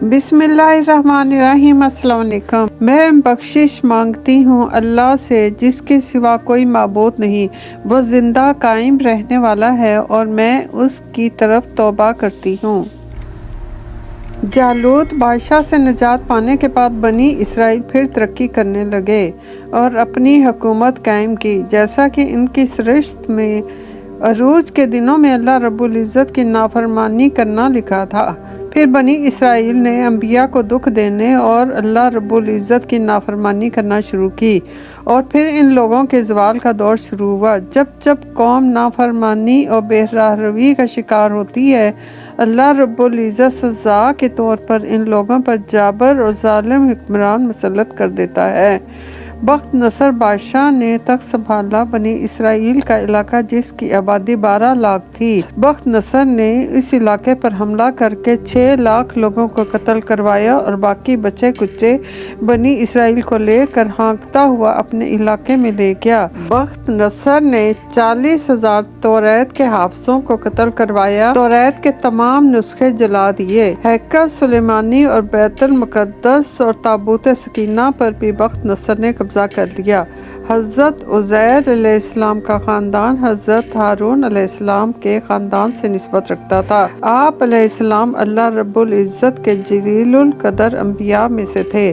बिस्मिल्लाहिर्रहमानिर्रहीम। अस्सलाम वालेकुम। मैं बख्शिश मांगती हूँ अल्लाह से जिसके सिवा कोई माबूद नहीं, वो ज़िंदा कायम रहने वाला है और मैं उसकी तरफ तौबा करती हूँ। जालूत बादशाह से निजात पाने के बाद बनी इसराइल फिर तरक्की करने लगे और अपनी हुकूमत कायम की, जैसा कि इनकी सरिश्त में अरूज के दिनों में अल्लाह रब्बुल इज़्ज़त की नाफरमानी करना लिखा था। फिर बनी इसराइल ने अंबिया को दुख देने और अल्लाह रब्बुल इज़्ज़त की नाफरमानी करना शुरू की और फिर इन लोगों के ज़वाल का दौर शुरू हुआ। जब जब कौम नाफरमानी और बेराहरवी का शिकार होती है, अल्लाह रब्बुल इज़्ज़त सज़ा के तौर पर इन लोगों पर जाबर और ज़ालिम हुक्मरान मुसल्लत कर देता है। बख्त नसर बादशाह ने तख्त संभाला बनी इसराइल का इलाका जिसकी आबादी 12 लाख थी। बख्त नसर ने इस इलाके पर हमला करके 6 लाख लोगों को कत्ल करवाया और बाकी बचे कुचे बनी इसराइल को लेकर हाँकता हुआ अपने इलाके में ले गया। बख्त नसर ने 40,000 तौरात के हाफिजों को कत्ल करवाया। तौरात के तमाम नुस्खे जला दिए। हैकल सुलेमानी और बैतुल मुक़द्दस और ताबूत सकीना पर भी बख्त नसर ने कब्जा कर लिया। हज़रत उज़ैर अलैहिस्सलाम का ख़ानदान हज़रत हारून अलैहिस्सलाम के ख़ानदान से निस्बत रखता था। आप अलैहिस्सलाम अल्लाह रब्बुल इज़्ज़त के जलीलुल कदर अंबिया में से थे।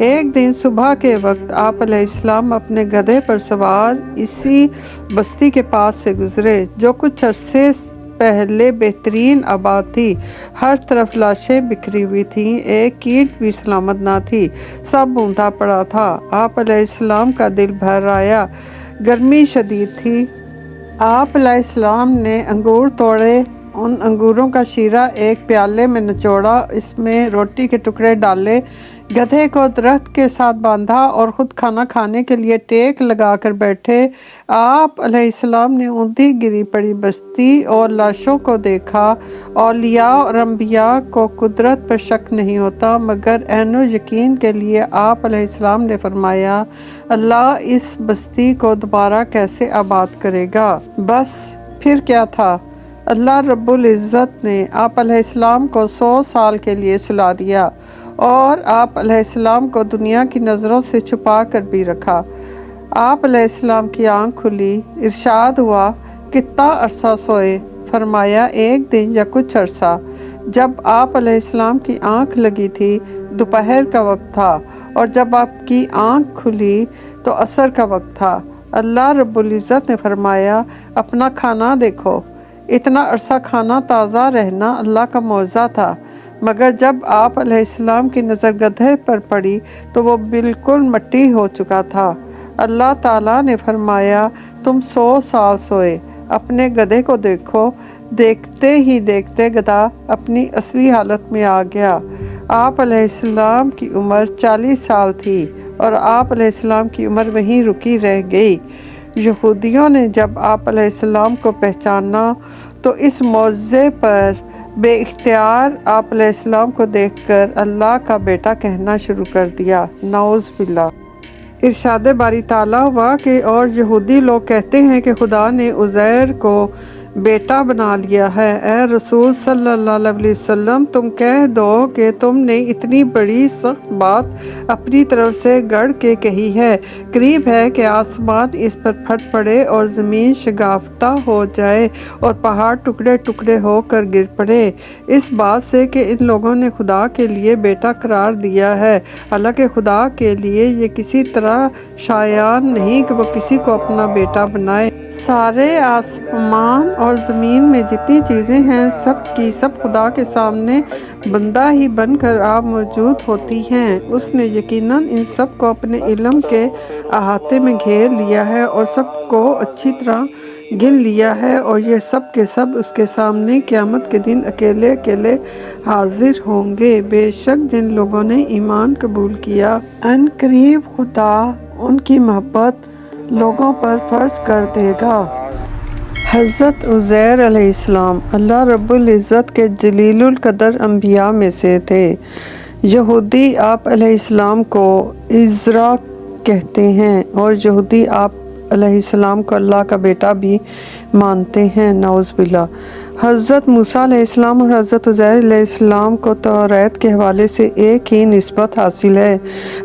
एक दिन सुबह के वक्त आप अलैहिस्सलाम अपने गधे पर सवार इसी बस्ती के पास से गुजरे जो कुछ अरसे पहले बेहतरीन आबाद थी। हर तरफ लाशें बिखरी हुई थीं, एक कीट भी सलामत ना थी, सब ऊंधा पड़ा था। आप अलैहिस्सलाम का दिल भर आया। गर्मी शदीद थी। आप अलैहिस्सलाम ने अंगूर तोड़े, उन अंगूरों का शीरा एक प्याले में निचोड़ा, इसमें रोटी के टुकड़े डाले, गधे को दरख्त के साथ बांधा और ख़ुद खाना खाने के लिए टेक लगा कर बैठे। आप अलैहिस्सलाम ने ऊंधी गिरी पड़ी बस्ती और लाशों को देखा। औलिया और अंबिया को कुदरत पर शक नहीं होता, मगर ऐनो यकीन के लिए आप अलैहिस्सलाम ने फरमाया, अल्लाह इस बस्ती को दोबारा कैसे आबाद करेगा। बस फिर क्या था, अल्लाह रब्बुल इज़्ज़त ने आप अलैहिस्सलाम को 100 साल के लिए सुला दिया और आप अलैहिस्सलाम को दुनिया की नज़रों से छुपा कर भी रखा। आप अलैहिस्सलाम की आँख खुली, इरशाद हुआ, कितना अरसा सोए? फरमाया, एक दिन या कुछ अरसा। जब आप अलैहिस्सलाम की आँख लगी थी दोपहर का वक्त था और जब आपकी आँख खुली तो असर का वक्त था। अल्लाह रब्बुल इज़्ज़त ने फरमाया, अपना खाना देखो। इतना अरसा खाना ताज़ा रहना अल्लाह का मौज़ा था, मगर जब आप अलैहिस्सलाम की नज़र गधे पर पड़ी तो वो बिल्कुल मट्टी हो चुका था। अल्लाह ताला ने फरमाया, तुम 100 साल सोए, अपने गधे को देखो। देखते ही देखते गधा अपनी असली हालत में आ गया। आप अलैहिस्सलाम की उम्र 40 साल थी और आप अलैहिस्सलाम की उम्र वहीं रुकी रह गई। यहूदियों ने जब आप अलैहिस्सलाम को पहचाना तो इस मौज़े पर बेइख्तियार आप अलैहिस्सलाम को देखकर अल्लाह का बेटा कहना शुरू कर दिया। नाउज़ बिल्लाह। इरशाद बारी ताला हुआ कि और यहूदी लोग कहते हैं कि खुदा ने उज़ैर को बेटा बना लिया है। ए रसूल सल्लल्लाहु अलैहि वसल्लम, तुम कह दो कि तुमने इतनी बड़ी सख्त बात अपनी तरफ से गढ़ के कही है। करीब है कि आसमान इस पर फट पड़े और ज़मीन शगाफ्ता हो जाए और पहाड़ टुकड़े टुकड़े होकर गिर पड़े, इस बात से कि इन लोगों ने खुदा के लिए बेटा करार दिया है। हालांकि खुदा के लिए ये किसी तरह शायान नहीं कि वो किसी को अपना बेटा बनाए। सारे आसमान और ज़मीन में जितनी चीज़ें हैं सब की सब खुदा के सामने बंदा ही बनकर आप मौजूद होती हैं। उसने यकीनन इन सब को अपने इल्म के अहाते में घेर लिया है और सबको अच्छी तरह गिन लिया है और ये सब के सब उसके सामने क़यामत के दिन अकेले अकेले हाजिर होंगे। बेशक जिन लोगों ने ईमान कबूल किया, अन करीब खुदा उनकी मोहब्बत लोगों पर फ़र्ज कर देगा। हज़रत उज़ैर अलैहिस्सलाम अल्लाह रब्बुल इज़्ज़त के जलीलुल कदर अंबिया में से थे। यहूदी आप अलैहिस्सलाम को इज़रा कहते हैं और यहूदी आप अलैहिस्सलाम को अल्लाह का बेटा भी मानते हैं। नौज़ बिल्ला। हज़रत मूसा अलैहिस्सलाम और हज़रत उज़ैर अलैहिस्सलाम को तौरात के हवाले से एक ही निस्बत हासिल है।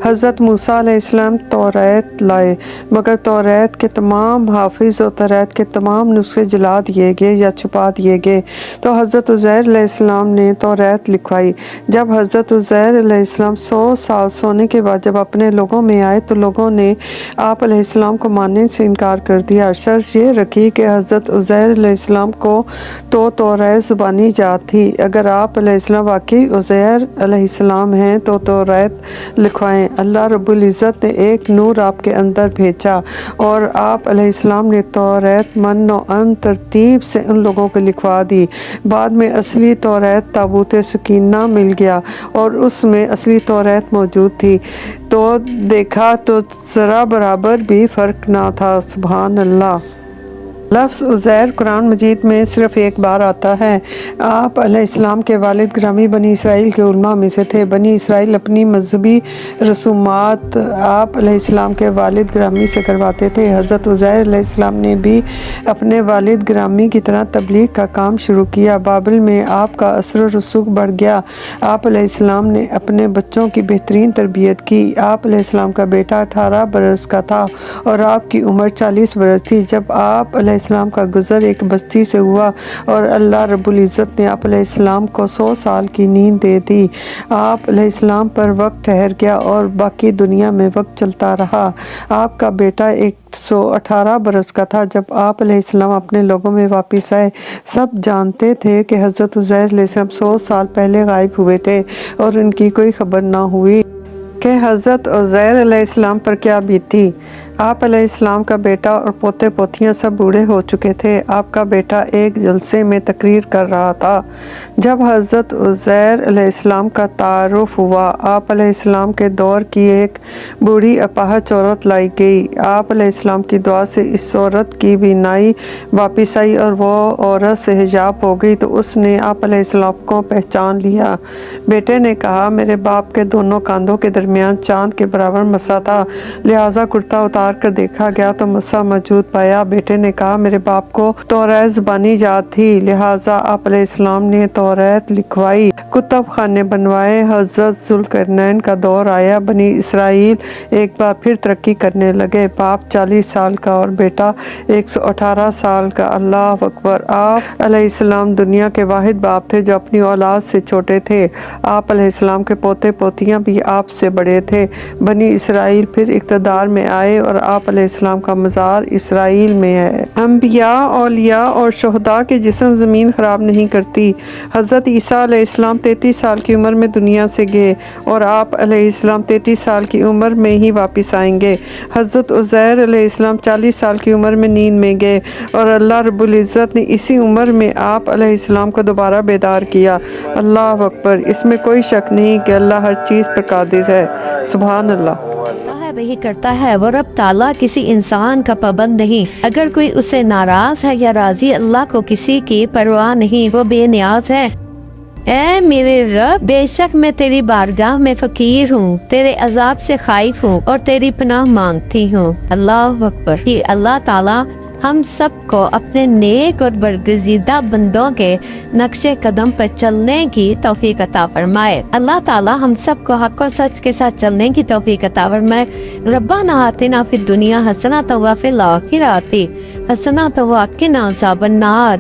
हज़रत मूसा अलैहिस्सलाम तौरात लाए, मगर तौरात के तमाम हाफिज़ और तौरात के तमाम नुस्खे जला दिए गए या छुपा दिए गए। तो हज़रत उज़ैर अलैहिस्सलाम ने तौरात लिखवाई। जब हज़रत उज़ैर अलैहिस्सलाम 100 साल सोने के बाद जब अपने लोगों में आए तो लोगों ने आप अलैहिस्सलाम को मानने से इनकार कर दिया। शर्त ये रखी कि हज़रत उज़ैर अलैहिस्सलाम को तो तौरात ज़ुबानी जात थी। अगर आप अलैहिस्सलाम वाकई उज़ैर अलैहिस्सलाम हैं तो तौरात लिखवाएं। अल्लाह रब्बुल इज़्ज़त ने एक नूर आपके अंदर भेजा और आप अलैहिस्सलाम ने तौरात मन व अन तरतीब से उन लोगों को लिखवा दी। बाद में असली तौरात ताबूत सकीना मिल गया और उसमें असली तौरात मौजूद थी। तो देखा तो ज़रा बराबर भी फ़र्क ना था। सुभान अल्लाह। लफ्ज़ उज़ैर कुरान मजीद में सिर्फ़ एक बार आता है। आप अलैहिस्सलाम के वालिद ग्रामी बनी इसराइल के उलमा में से थे। बनी इसराइल अपनी मजहबी रसूमात आप अलैहिस्सलाम के वालिद ग्रामी से करवाते थे। हज़रत उज़ैर अलैहिस्सलाम ने भी अपने वालिद ग्रामी की तरह तबलीग का काम शुरू किया। बाबिल में आपका असर रसूख बढ़ गया। आप अलैहिस्सलाम ने अपने बच्चों की बेहतरीन तरबियत की। आप अलैहिस्सलाम का बेटा 18 बरस का था और आपकी उम्र 40 बरस थी जब आप अलैहिस्सलाम का गुज़र एक बस्ती से हुआ और अल्लाह रब्बुल इज़्ज़त ने आप अलैहिस्सलाम को 100 साल की नींद दे दी। आप अलैहिस्सलाम पर वक्त ठहर गया और बाकी दुनिया में वक्त चलता रहा। आपका बेटा 118 बरस का था जब आप अलैहिस्सलाम अपने लोगों में वापस आए। सब जानते थे कि हज़रत उज़ैर अलैहिस्सलाम 100 साल पहले गायब हुए थे और उनकी कोई खबर ना हुई कि हज़रत उज़ैर अलैहिस्सलाम पर क्या बीती। आप अलैहिस्सलाम का बेटा और पोते पोतियां सब बूढ़े हो चुके थे। आपका बेटा एक जलसे में तकरीर कर रहा था जब हज़रत उज़ैर अलैहिस्सलाम का तारुफ हुआ। आप अलैहिस्सलाम के दौर की एक बूढ़ी अपाहज औरत लाई गई। आप अलैहिस्सलाम की दुआ से इस औरत की बीनाई वापस आई और वो औरत से हिजाब हो गई तो उसने आप अलैहिस्सलाम को पहचान लिया। बेटे ने कहा, मेरे बाप के दोनों कांधों के दरमियान चांद के बराबर मसा था, लिहाजा कुर्ता उतार कर देखा गया तो मसा मौजूद पाया। बेटे ने कहा, मेरे बाप को तौरात ज़ुबानी याद थी, लिहाजा आप अलैहिस्सलाम ने तौरात लिखवाई, कुतुब खाने बनवाए। हज़रत ज़ुल्करनैन का दौर आया। बनी इसराइल एक बार फिर तरक्की करने लगे। बाप 40 साल का और बेटा 118 साल का। अल्लाह अकबर। आप अलैहिस्सलाम दुनिया के वाहिद बाप थे जो अपनी औलाद से छोटे थे। आप अलैहिस्सलाम के पोते पोतियां भी आपसे बड़े थे। बनी इसराइल फिर इक़्तिदार में आए और आप अलैहिस्सलाम का मज़ार इसराइल में है। अंबिया, औलिया और शुहदा के जिस्म ज़मीन ख़राब नहीं करती। हज़रत ईसा अलैहिस्सलाम 33 साल की उम्र में दुनिया से गए और आप अलैहिस्सलाम 33 साल की उम्र में ही वापस आएंगे। हज़रत उज़ैर अलैहिस्सलाम 40 साल की उम्र में नींद में गए और अल्लाह रब्बुल इज़्ज़त ने इसी उम्र में आप अलैहिस्सलाम को दोबारा बेदार किया। अल्लाह अकबर। इसमें कोई शक नहीं कि अल्लाह हर चीज़ पर कादिर है। सुभान अल्लाह। वही करता है। वो रब ताला किसी इंसान का पाबंद नहीं। अगर कोई उससे नाराज है या राजी, अल्लाह को किसी की परवाह नहीं, वो बेनियाज है। ऐ मेरे रब, बेशक मैं तेरी बारगाह में फकीर हूँ, तेरे अजाब से खाइफ हूँ और तेरी पनाह मांगती हूँ। अल्लाह अकबर। कि अल्लाह ताला हम सबको अपने नेक और बरगज़ीदा बंदों के नक्शे कदम पर चलने की तौफीक अता फरमाए। अल्लाह ताला हम सबको हक और सच के साथ चलने की तौफीक अता फरमाए। रब्बाना आतिना फिद दुनिया हसनतन व फिल आखिरति हसनतन व क़िना अज़ाबन्नार।